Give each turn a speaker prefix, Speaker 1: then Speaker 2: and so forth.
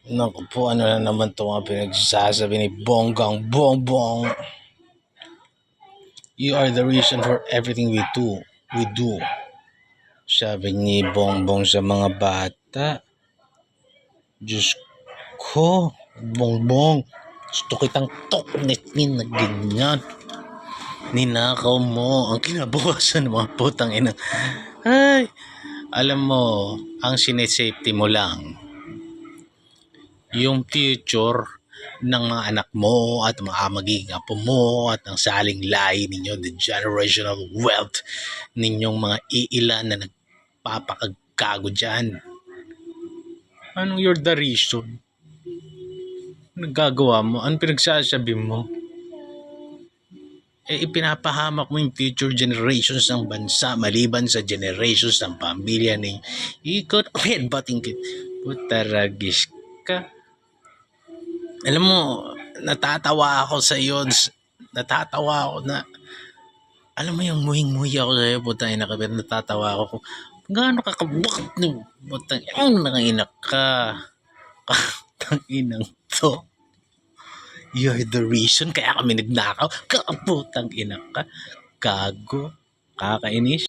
Speaker 1: Naku po, ano na naman ito mga pinagsasabi ni Bonggang Bongbong. You are the reason for everything we do. Sabi ni Bongbong sa mga bata. Diyos ko, Bongbong, gusto kitang toknetin na ganyan. Ninakaw mo ang kinabukasan ng mga putang ina. Ay, alam mo, ang sinesafety mo lang yung future ng mga anak mo at mga magiging apo mo at ang saling lahi ninyo, the generational wealth ninyong mga iilan na nagpapakagago dyan. Anong you're the reason? Nagagawa mo? Anong pinagsasabi mo? Ipinapahamak mo yung future generations ng bansa maliban sa generations ng pamilya ninyo. Ikot, headbutting kit. Putaragis ka. Alam mo, natatawa ako sa iyo. Natatawa ako na, alam mo yung muhing-muhi ako sa iyo, putang ina ka, pero natatawa ako kung gaano ka kabakit ng putang ina, nanganginak ka. Putang inang to. You're the reason kaya kami nagnakaw. Kakaputang ina ka. Gago. Kakainis.